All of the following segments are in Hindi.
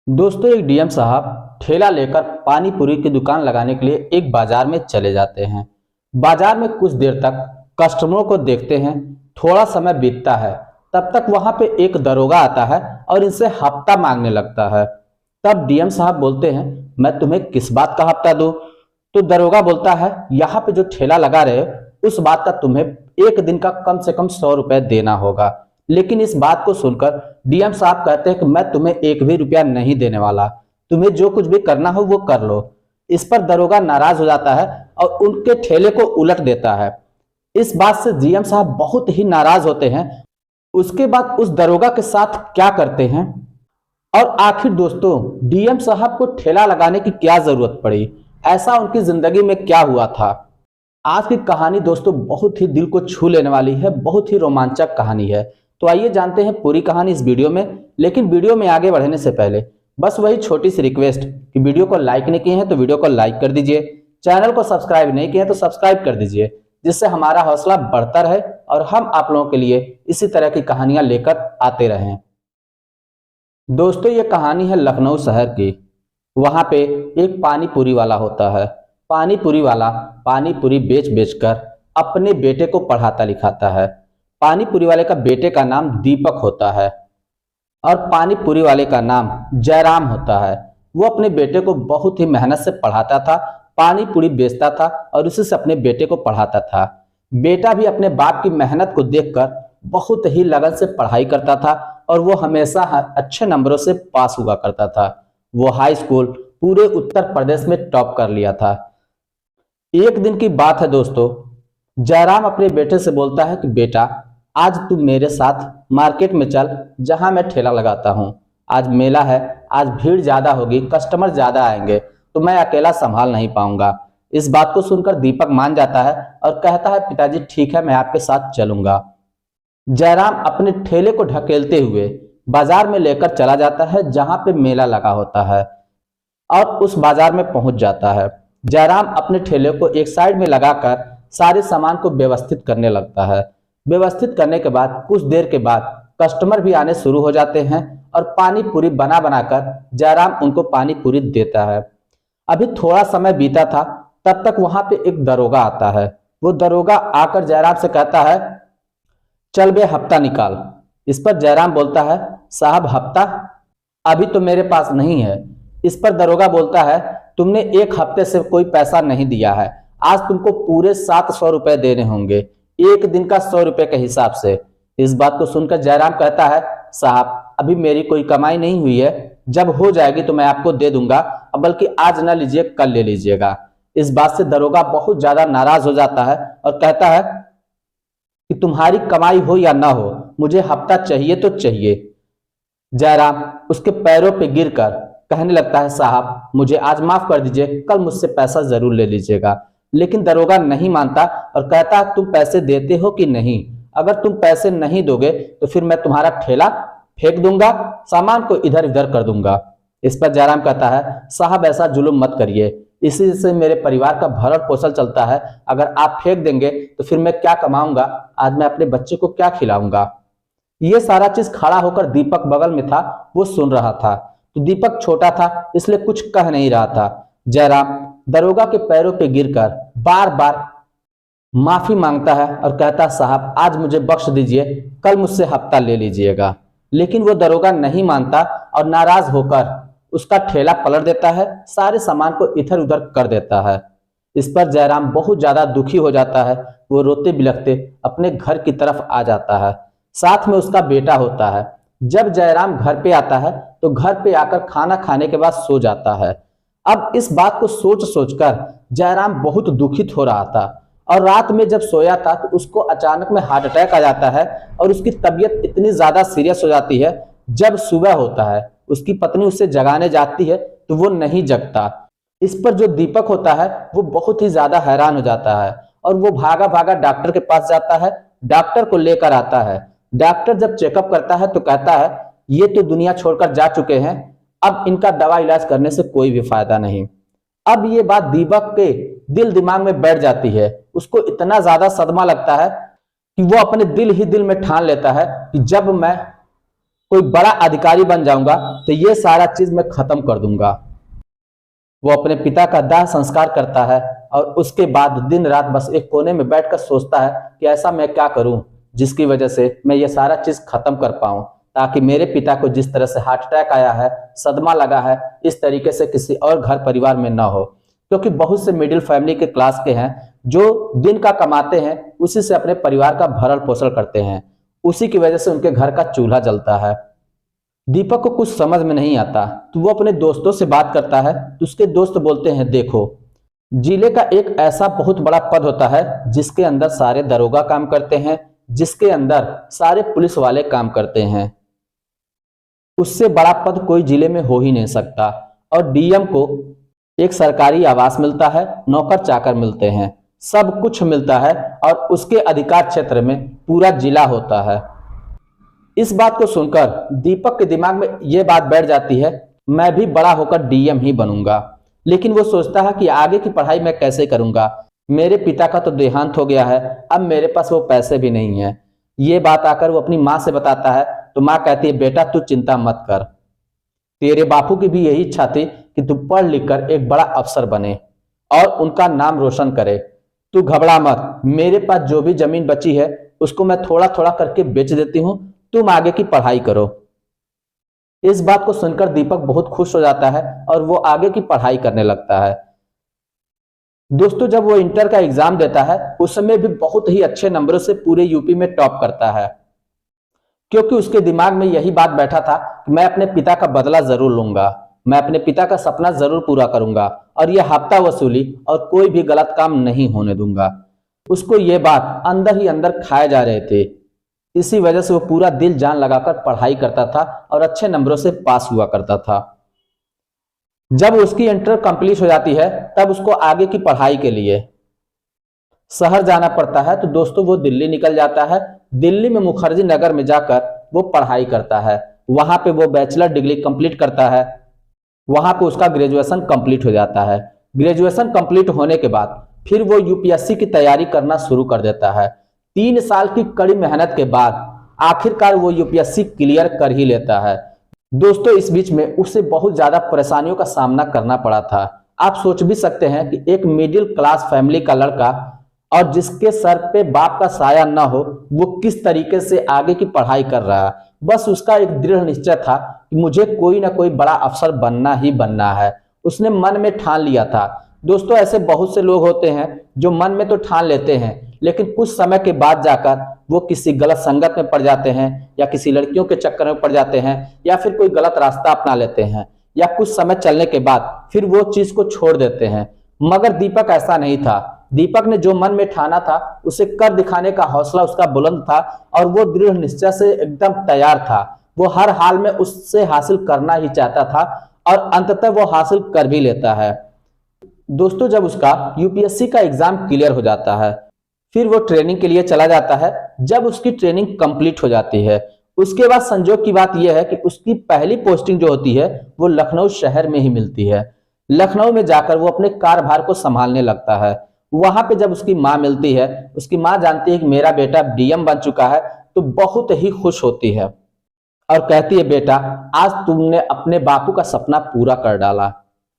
दोस्तों, एक डीएम साहब ठेला लेकर पानी पूरी की दुकान लगाने के लिए एक बाजार में चले जाते हैं। बाजार में कुछ देर तक कस्टमरों को देखते हैं। थोड़ा समय बीतता है, तब तक वहां पे एक दरोगा आता है और इनसे हफ्ता मांगने लगता है। तब डीएम साहब बोलते हैं, मैं तुम्हें किस बात का हफ्ता दूं? तो दरोगा बोलता है, यहाँ पे जो ठेला लगा रहे हो उस बात का तुम्हें एक दिन का कम से कम 100 रुपए देना होगा। लेकिन इस बात को सुनकर डीएम साहब कहते हैं कि मैं तुम्हें एक भी रुपया नहीं देने वाला, तुम्हें जो कुछ भी करना हो वो कर लो। इस पर दरोगा नाराज हो जाता है और उनके ठेले को उलट देता है। इस बात से डीएम साहब बहुत ही नाराज होते हैं। उसके बाद उस दरोगा के साथ क्या करते हैं और आखिर दोस्तों डीएम साहब को ठेला लगाने की क्या जरूरत पड़ी, ऐसा उनकी जिंदगी में क्या हुआ था। आज की कहानी दोस्तों बहुत ही दिल को छू लेने वाली है, बहुत ही रोमांचक कहानी है। तो आइए जानते हैं पूरी कहानी इस वीडियो में। लेकिन वीडियो में आगे बढ़ने से पहले बस वही छोटी सी रिक्वेस्ट कि वीडियो को लाइक नहीं किए हैं तो वीडियो को लाइक कर दीजिए, चैनल को सब्सक्राइब नहीं किए हैं तो सब्सक्राइब कर दीजिए, जिससे हमारा हौसला बढ़ता रहे और हम आप लोगों के लिए इसी तरह की कहानियां लेकर आते रहें। दोस्तों, ये कहानी है लखनऊ शहर की। वहां पे एक पानी पूरी वाला होता है। पानी पूरी वाला पानी पूरी बेच बेचकर अपने बेटे को पढ़ाता लिखाता है। पानी पूरी वाले का बेटे का नाम दीपक होता है और पानी पूरी वाले का नाम जयराम होता है। वो अपने बेटे को बहुत ही मेहनत से पढ़ाता था, पानी पूरी बेचता था और उसी से अपने बेटे को पढ़ाता था। बेटा भी अपने बाप की मेहनत को देखकर बहुत ही लगन से पढ़ाई करता था और वो हमेशा अच्छे नंबरों से पास हुआ करता था। वो हाई स्कूल पूरे उत्तर प्रदेश में टॉप कर लिया था। एक दिन की बात है दोस्तों, जयराम अपने बेटे से बोलता है कि बेटा, आज तू मेरे साथ मार्केट में चल जहां मैं ठेला लगाता हूं। आज मेला है, आज भीड़ ज्यादा होगी, कस्टमर ज्यादा आएंगे तो मैं अकेला संभाल नहीं पाऊंगा। इस बात को सुनकर दीपक मान जाता है और कहता है, पिताजी ठीक है, मैं आपके साथ चलूंगा। जयराम अपने ठेले को ढकेलते हुए बाजार में लेकर चला जाता है जहां पे मेला लगा होता है और उस बाजार में पहुंच जाता है। जयराम अपने ठेले को एक साइड में लगाकर सारे सामान को व्यवस्थित करने लगता है। व्यवस्थित करने के बाद कुछ देर के बाद कस्टमर भी आने शुरू हो जाते हैं और पानी पूरी बना बनाकर जयराम उनको पानी पूरी देता है। अभी थोड़ा समय बीता था, तब तक वहां पे एक दरोगा आता है। वो दरोगा आकर जयराम से कहता है, चल बे हफ्ता निकाल। इस पर जयराम बोलता है, साहब हफ्ता अभी तो मेरे पास नहीं है। इस पर दरोगा बोलता है, तुमने एक हफ्ते से कोई पैसा नहीं दिया है, आज तुमको पूरे 700 रुपए देने होंगे, एक दिन का 100 रुपए के हिसाब से। इस बात को सुनकर जयराम कहता है, साहब अभी मेरी कोई कमाई नहीं हुई है, जब हो जाएगी तो मैं आपको दे दूंगा, बल्कि आज ना लीजिए कल ले लीजिएगा। इस बात से दरोगा बहुत ज्यादा नाराज हो जाता है और कहता है कि तुम्हारी कमाई हो या ना हो, मुझे हफ्ता चाहिए तो चाहिए। जयराम उसके पैरों पे गिरकर कहने लगता है, साहब मुझे आज माफ कर दीजिए, कल मुझसे पैसा जरूर ले लीजिएगा। लेकिन दरोगा नहीं मानता और कहता है, तुम पैसे देते हो कि नहीं? अगर तुम पैसे नहीं दोगे तो फिर मैं तुम्हारा ठेला फेंक दूंगा, सामान को इधर उधर कर दूंगा। इस पर जयराम कहता है, साहब ऐसा जुल्म मत करिए, इसी से मेरे परिवार का भरण पोषण चलता है। अगर आप फेंक देंगे तो फिर मैं क्या कमाऊंगा, आज मैं अपने बच्चे को क्या खिलाऊंगा। ये सारा चीज खड़ा होकर दीपक बगल में था, वो सुन रहा था। तो दीपक छोटा था इसलिए कुछ कह नहीं रहा था। जयराम दरोगा के पैरों पे गिरकर बार बार माफी मांगता है और कहता है, साहब आज मुझे बख्श दीजिए, कल मुझसे हफ्ता ले लीजिएगा। लेकिन वो दरोगा नहीं मानता और नाराज होकर उसका ठेला पलट देता है, सारे सामान को इधर उधर कर देता है। इस पर जयराम बहुत ज्यादा दुखी हो जाता है। वो रोते बिलखते अपने घर की तरफ आ जाता है। साथ में उसका बेटा होता है। जब जयराम घर पे आता है तो घर पे आकर खाना खाने के बाद सो जाता है। अब इस बात को सोच सोचकर जयराम बहुत दुखित हो रहा था और रात में जब सोया था तो उसको अचानक में हार्ट अटैक आ जाता है और उसकी तबीयत इतनी ज्यादा सीरियस हो जाती है। जब सुबह होता है उसकी पत्नी उसे जगाने जाती है तो वो नहीं जगता। इस पर जो दीपक होता है वो बहुत ही ज्यादा हैरान हो जाता है और वो भागा भागा डॉक्टर के पास जाता है, डॉक्टर को लेकर आता है। डॉक्टर जब चेकअप करता है तो कहता है, ये तो दुनिया छोड़कर जा चुके हैं, अब इनका दवा इलाज करने से कोई भी फायदा नहीं। अब ये बात दीपक के दिल दिमाग में बैठ जाती है। उसको इतना ज्यादा सदमा लगता है कि वो अपने दिल ही दिल में ठान लेता है कि जब मैं कोई बड़ा अधिकारी बन जाऊंगा तो ये सारा चीज मैं खत्म कर दूंगा। वो अपने पिता का दाह संस्कार करता है और उसके बाद दिन रात बस एक कोने में बैठकर सोचता है कि ऐसा मैं क्या करूं जिसकी वजह से मैं ये सारा चीज खत्म कर पाऊं, ताकि मेरे पिता को जिस तरह से हार्ट अटैक आया है, सदमा लगा है, इस तरीके से किसी और घर परिवार में ना हो। क्योंकि बहुत से मिडिल फैमिली के क्लास के हैं जो दिन का कमाते हैं, उसी से अपने परिवार का भरण पोषण करते हैं, उसी की वजह से उनके घर का चूल्हा जलता है। दीपक को कुछ समझ में नहीं आता तो वो अपने दोस्तों से बात करता है तो उसके दोस्त बोलते हैं, देखो जिले का एक ऐसा बहुत बड़ा पद होता है जिसके अंदर सारे दरोगा काम करते हैं, जिसके अंदर सारे पुलिस वाले काम करते हैं, उससे बड़ा पद कोई जिले में हो ही नहीं सकता। और डीएम को एक सरकारी आवास मिलता है, नौकर चाकर मिलते हैं, सब कुछ मिलता है और उसके अधिकार क्षेत्र में पूरा जिला होता है। इस बात को सुनकर दीपक के दिमाग में यह बात बैठ जाती है, मैं भी बड़ा होकर डीएम ही बनूंगा। लेकिन वो सोचता है कि आगे की पढ़ाई मैं कैसे करूंगा, मेरे पिता का तो देहांत हो गया है, अब मेरे पास वो पैसे भी नहीं है। ये बात आकर वो अपनी माँ से बताता है तो माँ कहती है, बेटा तू चिंता मत कर, तेरे बापू की भी यही इच्छा थी कि तू पढ़ लिख कर एक बड़ा अफसर बने और उनका नाम रोशन करे। तू घबरा मत, मेरे पास जो भी जमीन बची है उसको मैं थोड़ा थोड़ा करके बेच देती हूँ, तुम आगे की पढ़ाई करो। इस बात को सुनकर दीपक बहुत खुश हो जाता है और वो आगे की पढ़ाई करने लगता है। दोस्तों, जब वो इंटर का एग्जाम देता है उस समय भी बहुत ही अच्छे नंबरों से पूरे यूपी में टॉप करता है, क्योंकि उसके दिमाग में यही बात बैठा था कि मैं अपने पिता का बदला जरूर लूंगा, मैं अपने पिता का सपना जरूर पूरा करूंगा और यह हफ्ता वसूली और कोई भी गलत काम नहीं होने दूंगा। उसको ये बात अंदर ही अंदर खाए जा रहे थे, इसी वजह से वो पूरा दिल जान लगाकर पढ़ाई करता था और अच्छे नंबरों से पास हुआ करता था। जब उसकी इंटर कंप्लीट हो जाती है तब उसको आगे की पढ़ाई के लिए शहर जाना पड़ता है, तो दोस्तों वो दिल्ली निकल जाता है। दिल्ली में मुखर्जी नगर में जाकर वो पढ़ाई करता है, वहां पे वो बैचलर डिग्री कंप्लीट करता है, वहां पे उसका ग्रेजुएशन कंप्लीट हो जाता है। ग्रेजुएशन कंप्लीट होने के बाद फिर वो यूपीएससी की तैयारी करना शुरू कर देता है। 3 साल की कड़ी मेहनत के बाद आखिरकार वो यूपीएससी क्लियर कर ही लेता है। दोस्तों, इस बीच में उसे बहुत ज्यादा परेशानियों का सामना करना पड़ा था। आप सोच भी सकते हैं कि एक मिडिल क्लास फैमिली का लड़का और जिसके सर पे बाप का साया ना हो, वो किस तरीके से आगे की पढ़ाई कर रहा है। बस उसका एक दृढ़ निश्चय था कि मुझे कोई ना कोई बड़ा अफसर बनना ही बनना है, उसने मन में ठान लिया था। दोस्तों, ऐसे बहुत से लोग होते हैं जो मन में तो ठान लेते हैं, लेकिन कुछ समय के बाद जाकर वो किसी गलत संगत में पड़ जाते हैं, या किसी लड़कियों के चक्कर में पड़ जाते हैं, या फिर कोई गलत रास्ता अपना लेते हैं, या कुछ समय चलने के बाद फिर वो चीज को छोड़ देते हैं। मगर दीपक ऐसा नहीं था। दीपक ने जो मन में ठाना था उसे कर दिखाने का हौसला उसका बुलंद था और वो दृढ़ निश्चय से एकदम तैयार था। वो हर हाल में उससे हासिल करना ही चाहता था और अंततः वो हासिल कर भी लेता है। दोस्तों, जब उसका यूपीएससी का एग्जाम क्लियर हो जाता है फिर वो ट्रेनिंग के लिए चला जाता है। जब उसकी ट्रेनिंग कंप्लीट हो जाती है उसके बाद संजोग की बात यह है कि उसकी पहली पोस्टिंग जो होती है वो लखनऊ शहर में ही मिलती है। लखनऊ में जाकर वो अपने कार्यभार को संभालने लगता है। वहां पे जब उसकी माँ मिलती है, उसकी माँ जानती है कि मेरा बेटा डीएम बन चुका है, तो बहुत ही खुश होती है और कहती है, बेटा आज तुमने अपने बापू का सपना पूरा कर डाला,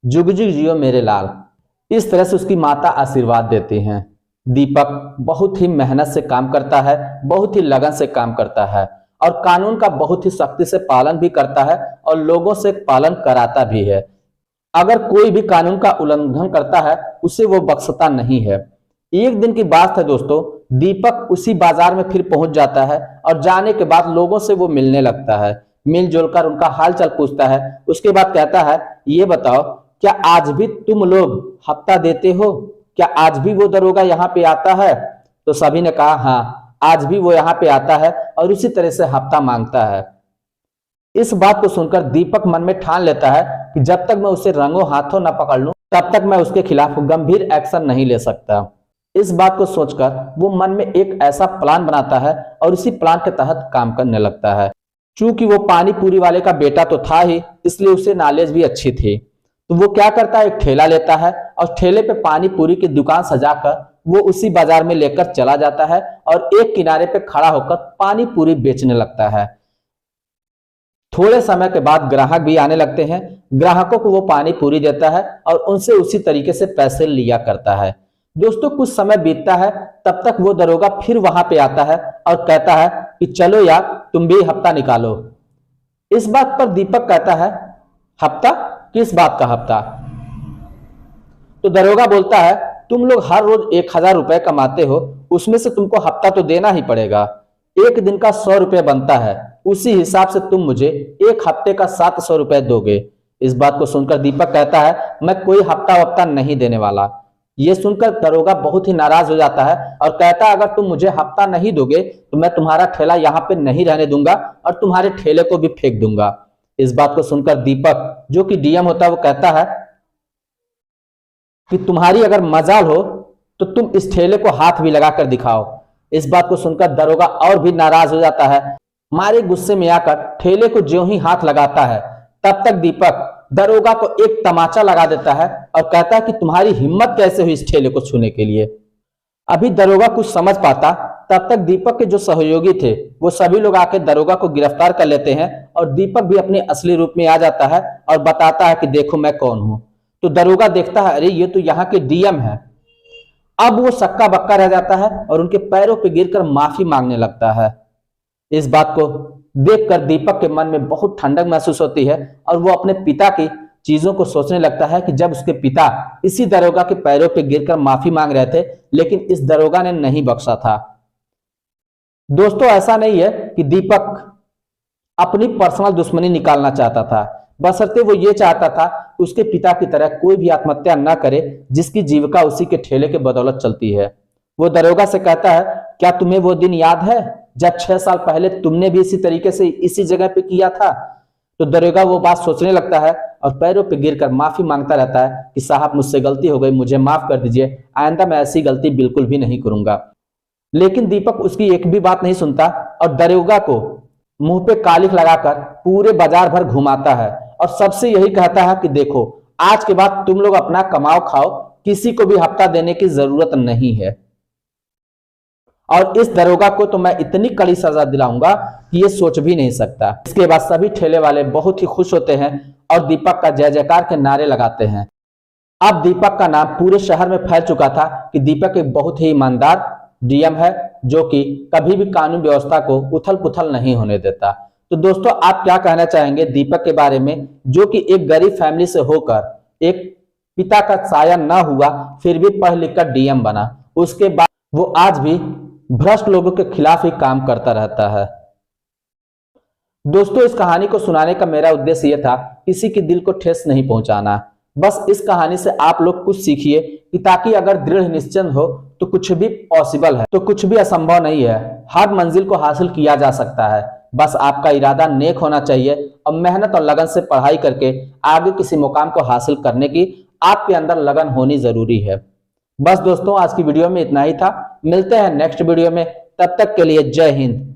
जुग जुग जियो मेरे लाल। इस तरह से उसकी माता आशीर्वाद देती हैं। दीपक बहुत ही मेहनत से काम करता है, बहुत ही लगन से काम करता है और कानून का बहुत ही सख्ती से पालन भी करता है और लोगों से पालन कराता भी है। अगर कोई भी कानून का उल्लंघन करता है उसे वो बख्शता नहीं है। एक दिन की बात है दोस्तों, दीपक उसी बाजार में फिर पहुंच जाता है और जाने के बाद लोगों से वो मिलने लगता है, मिलजुल कर उनका हालचाल पूछता है। उसके बाद कहता है, ये बताओ क्या आज भी तुम लोग हफ्ता देते हो? क्या आज भी वो दरोगा यहाँ पे आता है? तो सभी ने कहा, हाँ आज भी वो यहाँ पे आता है और उसी तरह से हफ्ता मांगता है। इस बात को सुनकर दीपक मन में ठान लेता है कि जब तक मैं उसे रंगों हाथों न पकड़ लूं तब तक मैं उसके खिलाफ गंभीर एक्शन नहीं ले सकता। इस बात को सोचकर वो मन में एक ऐसा प्लान बनाता है और इसी प्लान के तहत काम करने लगता है। चूंकि वो पानी पूरी वाले का बेटा तो था ही, इसलिए उसे नॉलेज भी अच्छी थी। तो वो क्या करता है, एक ठेला लेता है और ठेले पे पानी पूरी की दुकान सजाकर वो उसी बाजार में लेकर चला जाता है और एक किनारे पे खड़ा होकर पानी पूरी बेचने लगता है। थोड़े समय के बाद ग्राहक भी आने लगते हैं। ग्राहकों को वो पानी पूरी देता है और उनसे उसी तरीके से पैसे लिया करता है। दोस्तों कुछ समय बीतता है, तब तक वो दरोगा फिर वहां पे आता है और कहता है कि चलो यार तुम भी हफ्ता निकालो। इस बात पर दीपक कहता है, हफ्ता? किस बात का हफ्ता? तो दरोगा बोलता है, तुम लोग हर रोज 1000 रुपए कमाते हो, उसमें से तुमको हफ्ता तो देना ही पड़ेगा। एक दिन का 100 रुपये बनता है, उसी हिसाब से तुम मुझे एक हफ्ते का 700 रुपए दोगे। इस बात को सुनकर दीपक कहता है, मैं कोई हफ्ता वफ्ता नहीं देने वाला। यह सुनकर दरोगा बहुत ही नाराज हो जाता है और कहता है, अगर तुम मुझे हफ्ता नहीं दोगे तो मैं तुम्हारा ठेला यहाँ पे नहीं रहने दूंगा और तुम्हारे ठेले को भी फेंक दूंगा। इस बात को सुनकर दीपक, जो कि डीएम होता है, वो कहता है कि तुम्हारी अगर मजाल हो तो तुम इस ठेले को हाथ भी लगाकर दिखाओ। इस बात को सुनकर दरोगा और भी नाराज हो जाता है। मारे गुस्से में आकर ठेले को ज्यों ही हाथ लगाता है, तब तक दीपक दरोगा को एक तमाचा लगा देता है और कहता है कि तुम्हारी हिम्मत कैसे हुई इस ठेले को छूने के लिए। अभी दरोगा कुछ समझ पाता, तब तक दीपक के जो सहयोगी थे वो सभी लोग आकर दरोगा को गिरफ्तार कर लेते हैं और दीपक भी अपने असली रूप में आ जाता है और बताता है कि देखो मैं कौन हूं। तो दरोगा देखता है, अरे ये तो यहाँ के डीएम है। अब वो सक्का बक्का रह जाता है और उनके पैरों पर गिरकर माफी मांगने लगता है। इस बात को देखकर दीपक के मन में बहुत ठंडक महसूस होती है और वो अपने पिता की चीजों को सोचने लगता है कि जब उसके पिता इसी दरोगा के पैरों पर गिरकर माफी मांग रहे थे, लेकिन इस दरोगा ने नहीं बख्शा था। दोस्तों ऐसा नहीं है कि दीपक अपनी पर्सनल दुश्मनी निकालना चाहता था, बशर्ते वो ये चाहता था कि उसके पिता की तरह कोई भी आत्महत्या न करे जिसकी जीविका उसी के ठेले के बदौलत चलती है। वो दरोगा से कहता है, क्या तुम्हें वो दिन याद है जब 6 साल पहले तुमने भी इसी तरीके से इसी जगह पे किया था? तो दरोगा वो बात सोचने लगता है और पैरों पे गिरकर माफी मांगता रहता है कि साहब मुझसे गलती हो गई, मुझे माफ कर दीजिए, आइंदा मैं ऐसी गलती बिल्कुल भी नहीं करूंगा। लेकिन दीपक उसकी एक भी बात नहीं सुनता और दरोगा को मुंह पे कालिख लगाकर पूरे बाजार भर घुमाता है और सबसे यही कहता है कि देखो आज के बाद तुम लोग अपना कमाओ खाओ, किसी को भी हफ्ता देने की जरूरत नहीं है। और इस दरोगा को तो मैं इतनी कड़ी सजा दिलाऊंगा कि ये सोच भी नहीं सकता। इसके बाद सभी ठेले वाले बहुत ही खुश होते हैं और दीपक का जय जयकार के नारे लगाते हैं। अब दीपक का नाम पूरे शहर में फैल चुका था कि दीपक एक बहुत ही ईमानदार डीएम है, जो कि कभी भी कानून व्यवस्था को उथल पुथल नहीं होने देता। तो दोस्तों आप क्या कहना चाहेंगे दीपक के बारे में, जो कि एक गरीब फैमिली से होकर एक पिता का साया ना हुआ फिर भी पढ़ लिख कर डीएम बना, उसके बाद वो आज भी भ्रष्ट लोगों के खिलाफ ही काम करता रहता है। दोस्तों इस कहानी को सुनाने का मेरा उद्देश्य यह था किसी के दिल को ठेस नहीं पहुंचाना। बस इस कहानी से आप लोग कुछ सीखिए कि ताकि अगर दृढ़ निश्चय हो तो कुछ भी पॉसिबल है, तो कुछ भी असंभव नहीं है। हर मंजिल को हासिल किया जा सकता है, बस आपका इरादा नेक होना चाहिए और मेहनत और लगन से पढ़ाई करके आगे किसी मुकाम को हासिल करने की आपके अंदर लगन होनी जरूरी है। बस दोस्तों आज की वीडियो में इतना ही था, मिलते हैं नेक्स्ट वीडियो में, तब तक के लिए जय हिंद।